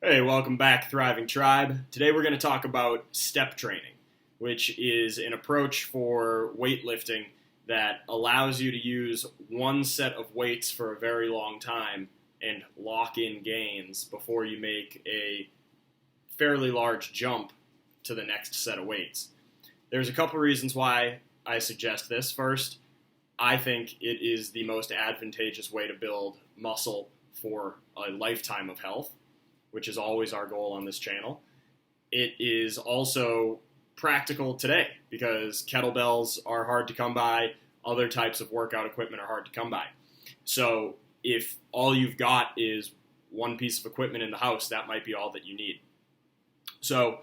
Hey, welcome back, Thriving Tribe. Today we're going to talk about step training, which is an approach for weightlifting that allows you to use one set of weights for a very long time and lock in gains before you make a fairly large jump to the next set of weights. There's a couple reasons why I suggest this. First, I think it is the most advantageous way to build muscle for a lifetime of health, which is always our goal on this channel. It is also practical today because kettlebells are hard to come by, other types of workout equipment are hard to come by. So if all you've got is one piece of equipment in the house, that might be all that you need. So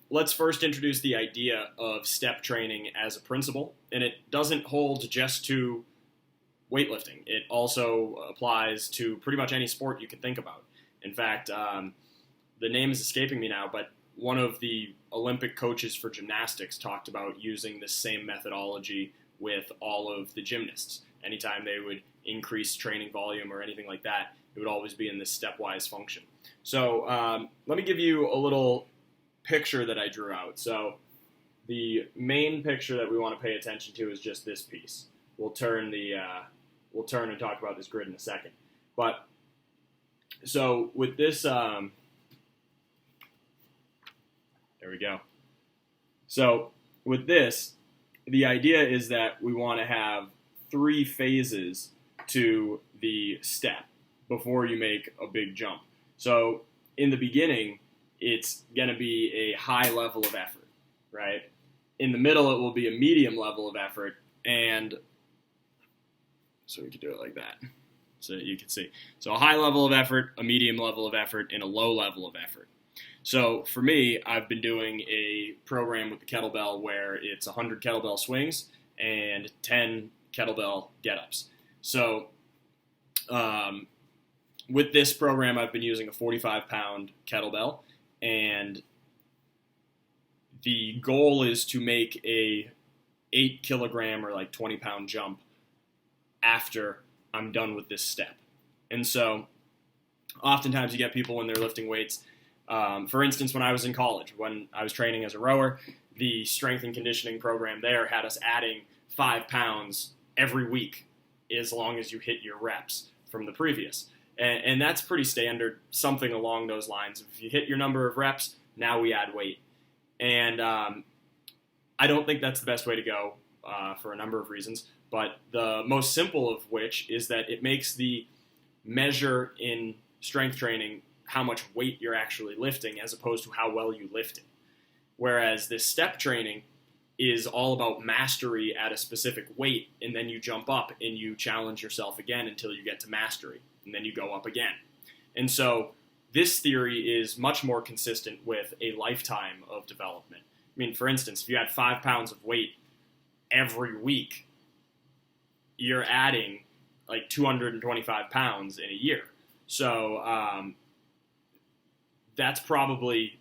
let's first introduce the idea of step training as a principle, and it doesn't hold just to weightlifting. It also applies to pretty much any sport you can think about. In fact, the name is escaping me now, but one of the Olympic coaches for gymnastics talked about using this same methodology with all of the gymnasts. Anytime they would increase training volume or anything like that, it would always be in this stepwise function. So let me give you a little picture that I drew out. So the main picture that we want to pay attention to is just this piece. We'll turn and talk about this grid in a second. But so with this, there we go. So with this, the idea is that we want to have 3 phases to the step before you make a big jump. So in the beginning, it's going to be a high level of effort, right? In the middle, it will be a medium level of effort, and so we could do it like that. So you can see. So a high level of effort, a medium level of effort, and a low level of effort. So for me, I've been doing a program with the kettlebell where it's 100 kettlebell swings and 10 kettlebell get-ups. So with this program, I've been using a 45-pound kettlebell, and the goal is to make a 8-kilogram or like 20-pound jump after I'm done with this step. And so oftentimes you get people when they're lifting weights. For instance, when I was in college, when I was training as a rower, the strength and conditioning program there had us adding 5 pounds every week as long as you hit your reps from the previous. And that's pretty standard, something along those lines. If you hit your number of reps, now we add weight. And I don't think that's the best way to go for a number of reasons. But the most simple of which is that it makes the measure in strength training how much weight you're actually lifting as opposed to how well you lift it. Whereas this step training is all about mastery at a specific weight, and then you jump up and you challenge yourself again until you get to mastery, and then you go up again. And so this theory is much more consistent with a lifetime of development. I mean, for instance, if you add 5 pounds of weight every week, you're adding like 225 pounds in a year. So that's probably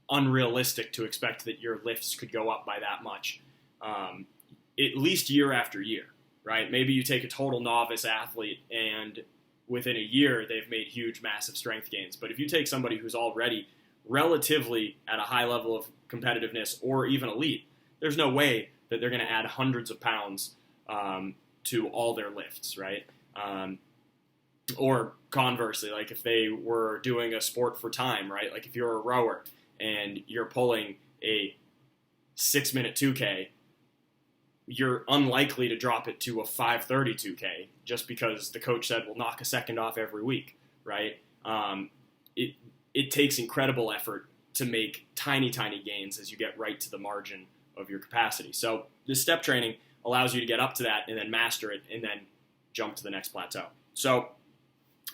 unrealistic to expect that your lifts could go up by that much, at least year after year, right? Maybe you take a total novice athlete and within a year they've made huge, massive strength gains. But if you take somebody who's already relatively at a high level of competitiveness or even elite, there's no way that they're going to add hundreds of pounds to all their lifts, right? Or conversely, like if they were doing a sport for time, right? Like if you're a rower and you're pulling a 6-minute 2K, you're unlikely to drop it to a 5:30 2K just because the coach said, well, knock a second off every week, right? It takes incredible effort to make tiny, tiny gains as you get right to the margin of your capacity. So this step training allows you to get up to that and then master it and then jump to the next plateau. So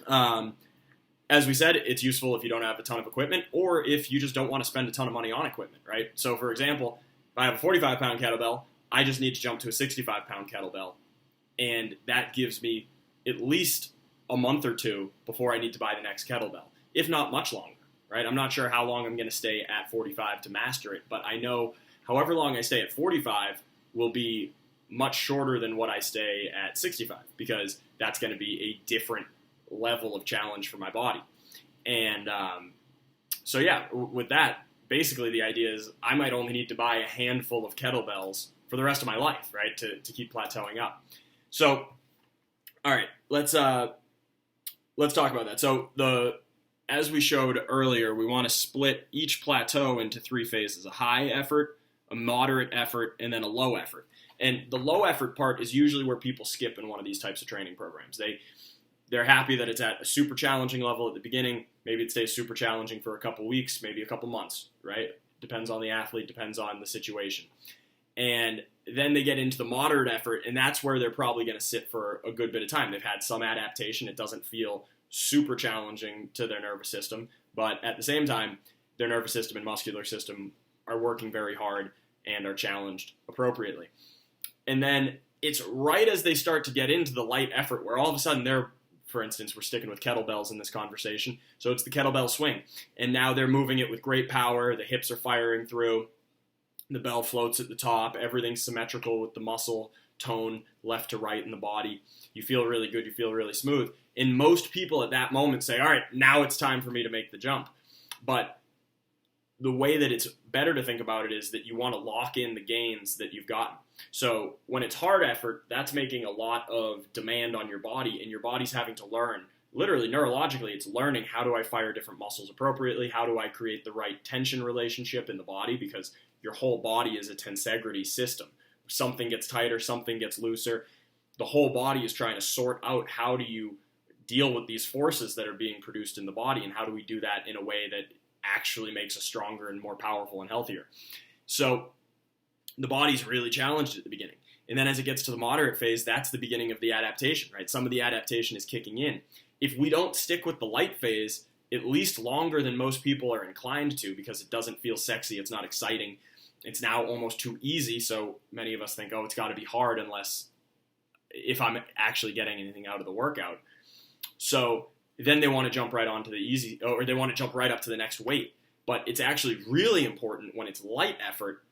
as we said, it's useful if you don't have a ton of equipment or if you just don't want to spend a ton of money on equipment, right? So for example, if I have a 45-pound kettlebell, I just need to jump to a 65-pound kettlebell, and that gives me at least a month or two before I need to buy the next kettlebell, if not much longer, right? I'm not sure how long I'm going to stay at 45 to master it, but I know however long I stay at 45 will be much shorter than what I stay at 65 because that's going to be a different level of challenge for my body. And so yeah, with that, basically the idea is I might only need to buy a handful of kettlebells for the rest of my life, right, to keep plateauing up. So, all right, let's talk about that. So as we showed earlier, we want to split each plateau into 3 phases: a high effort, a moderate effort, and then a low effort. And the low effort part is usually where people skip in one of these types of training programs. They're happy that it's at a super challenging level at the beginning. Maybe it stays super challenging for a couple weeks, maybe a couple months, right? Depends on the athlete, depends on the situation. And then they get into the moderate effort, and that's where they're probably going to sit for a good bit of time. They've had some adaptation. It doesn't feel super challenging to their nervous system, but at the same time, their nervous system and muscular system are working very hard and are challenged appropriately. And then it's right as they start to get into the light effort where all of a sudden for instance, we're sticking with kettlebells in this conversation, so it's the kettlebell swing. And now they're moving it with great power, the hips are firing through, the bell floats at the top, everything's symmetrical with the muscle tone left to right in the body. You feel really good, you feel really smooth. And most people at that moment say, all right, now it's time for me to make the jump. But the way that it's better to think about it is that you want to lock in the gains that you've gotten. So when it's hard effort, that's making a lot of demand on your body, and your body's having to learn. Literally, neurologically, it's learning, how do I fire different muscles appropriately? How do I create the right tension relationship in the body? Because your whole body is a tensegrity system. Something gets tighter, something gets looser. The whole body is trying to sort out how do you deal with these forces that are being produced in the body, and how do we do that in a way that actually makes us stronger and more powerful and healthier. So the body's really challenged at the beginning. And then as it gets to the moderate phase, that's the beginning of the adaptation, right? Some of the adaptation is kicking in. If we don't stick with the light phase at least longer than most people are inclined to, because it doesn't feel sexy, it's not exciting, it's now almost too easy, so many of us think, oh, it's got to be hard if I'm actually getting anything out of the workout. So then they want to jump right onto the easy, or they want to jump right up to the next weight. But it's actually really important when it's light effort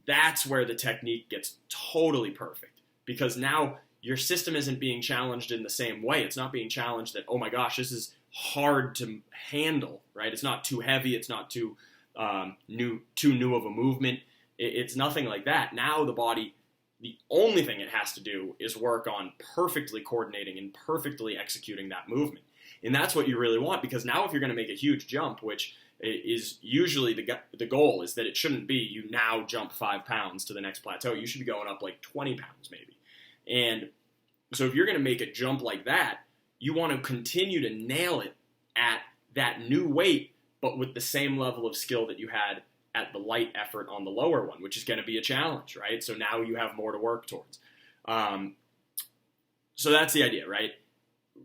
that's where the technique gets totally perfect. Because now your system isn't being challenged in the same way. It's not being challenged that, oh my gosh, this is hard to handle, right? It's not too heavy. It's not too new of a movement. It's nothing like that. Now the body, the only thing it has to do is work on perfectly coordinating and perfectly executing that movement. And that's what you really want, because now if you're going to make a huge jump, which is usually the goal, is that it shouldn't be you now jump 5 pounds to the next plateau. You should be going up like 20 pounds maybe. And so if you're going to make a jump like that, you want to continue to nail it at that new weight, but with the same level of skill that you had at the light effort on the lower one, which is going to be a challenge, right? So now you have more to work towards. So that's the idea, right?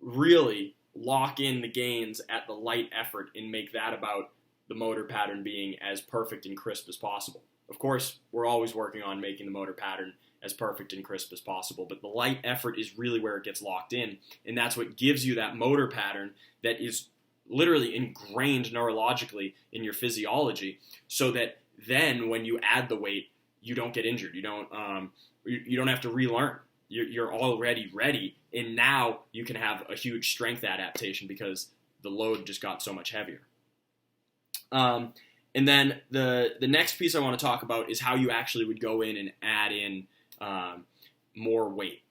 Really lock in the gains at the light effort and make that about the motor pattern being as perfect and crisp as possible. Of course, we're always working on making the motor pattern as perfect and crisp as possible, but the light effort is really where it gets locked in, and that's what gives you that motor pattern that is literally ingrained neurologically in your physiology, so that then when you add the weight, you don't get injured. You don't have to relearn. You're already ready, and now you can have a huge strength adaptation because the load just got so much heavier. And then the next piece I want to talk about is how you actually would go in and add in more weight.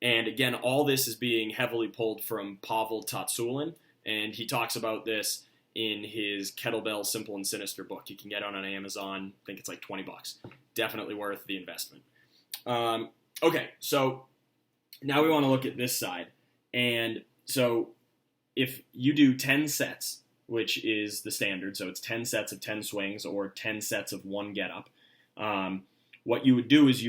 And again, all this is being heavily pulled from Pavel Tsatsouline, and he talks about this in his Kettlebell Simple and Sinister book. You can get it on Amazon. I think it's like $20. Definitely worth the investment. Okay, so now we want to look at this side. And so if you do 10 sets, which is the standard, so it's 10 sets of 10 swings or 10 sets of 1 get-up, what you would do is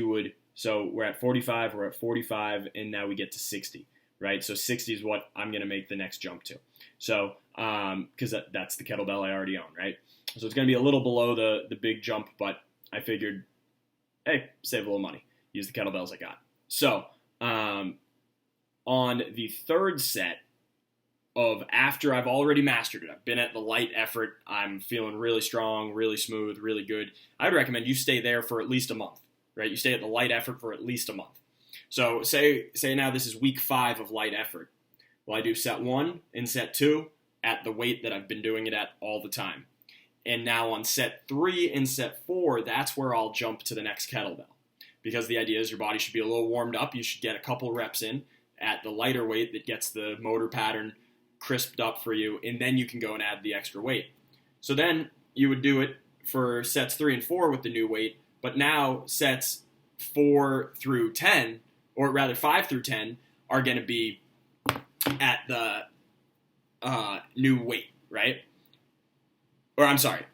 so we're at 45, and now we get to 60, right? So 60 is what I'm going to make the next jump to. So, because that's the kettlebell I already own, right? So it's going to be a little below the big jump, but I figured, hey, save a little money. Use the kettlebells I got. So, on the third set of after I've already mastered it, I've been at the light effort, I'm feeling really strong, really smooth, really good, I'd recommend you stay there for at least a month, right? You stay at the light effort for at least a month. So say now this is week 5 of light effort. Well, I do set 1 and set 2 at the weight that I've been doing it at all the time. And now on set 3 and set 4, that's where I'll jump to the next kettlebell. Because the idea is your body should be a little warmed up. You should get a couple reps in at the lighter weight that gets the motor pattern crisped up for you, and then you can go and add the extra weight. So then you would do it for sets 3 and 4 with the new weight, but now sets 4 through 10, or rather 5 through 10, are going to be at the new weight, right? Or I'm sorry,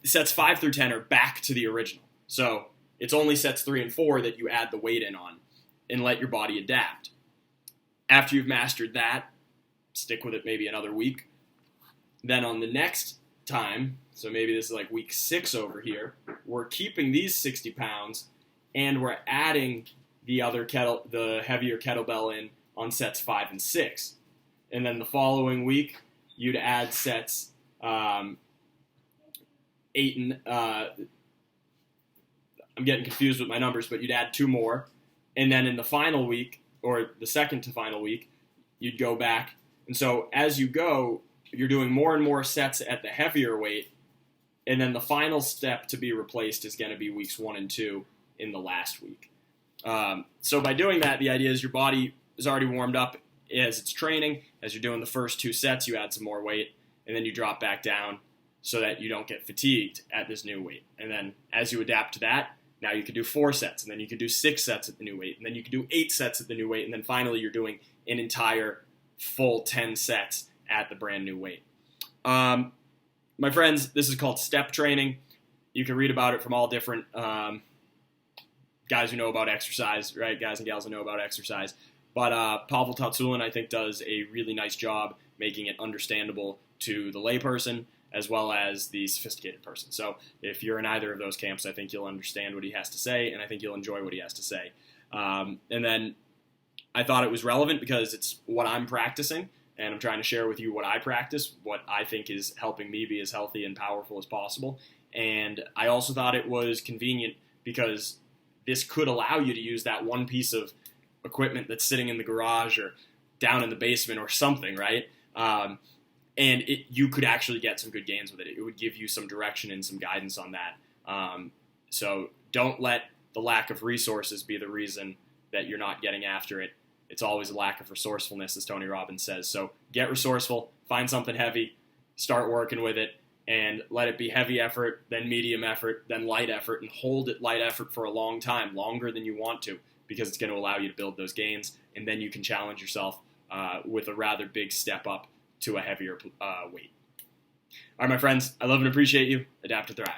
sets 5 through 10 are back to the original. So it's only sets 3 and 4 that you add the weight in on and let your body adapt. After you've mastered that, stick with it maybe another week. Then on the next time, so maybe this is like week 6 over here, we're keeping these 60 pounds and we're adding the heavier kettlebell in on sets 5 and 6. And then the following week, you'd add sets 8 and I'm getting confused with my numbers, but you'd add 2 more. And then in the final week, or the second to final week, you'd go back. And so as you go, you're doing more and more sets at the heavier weight. And then the final step to be replaced is going to be weeks 1 and 2 in the last week. So by doing that, the idea is your body is already warmed up as it's training. As you're doing the first 2 sets, you add some more weight, and then you drop back down so that you don't get fatigued at this new weight. And then as you adapt to that, now you can do 4 sets, and then you can do 6 sets at the new weight, and then you can do 8 sets at the new weight, and then finally you're doing an entire full 10 sets at the brand new weight. My friends, this is called step training. You can read about it from all different guys who know about exercise, right? Guys and gals who know about exercise. But Pavel Tsatsouline, I think, does a really nice job making it understandable to the layperson as well as the sophisticated person. So if you're in either of those camps, I think you'll understand what he has to say, and I think you'll enjoy what he has to say. And then I thought it was relevant because it's what I'm practicing, and I'm trying to share with you what I practice, what I think is helping me be as healthy and powerful as possible. And I also thought it was convenient because this could allow you to use that one piece of equipment that's sitting in the garage or down in the basement or something, right? And you could actually get some good gains with it. It would give you some direction and some guidance on that. So don't let the lack of resources be the reason that you're not getting after it. It's always a lack of resourcefulness, as Tony Robbins says. So get resourceful, find something heavy, start working with it, and let it be heavy effort, then medium effort, then light effort, and hold it light effort for a long time, longer than you want to, because it's going to allow you to build those gains, and then you can challenge yourself with a rather big step up to a heavier weight. All right, my friends, I love and appreciate you. Adapt to thrive.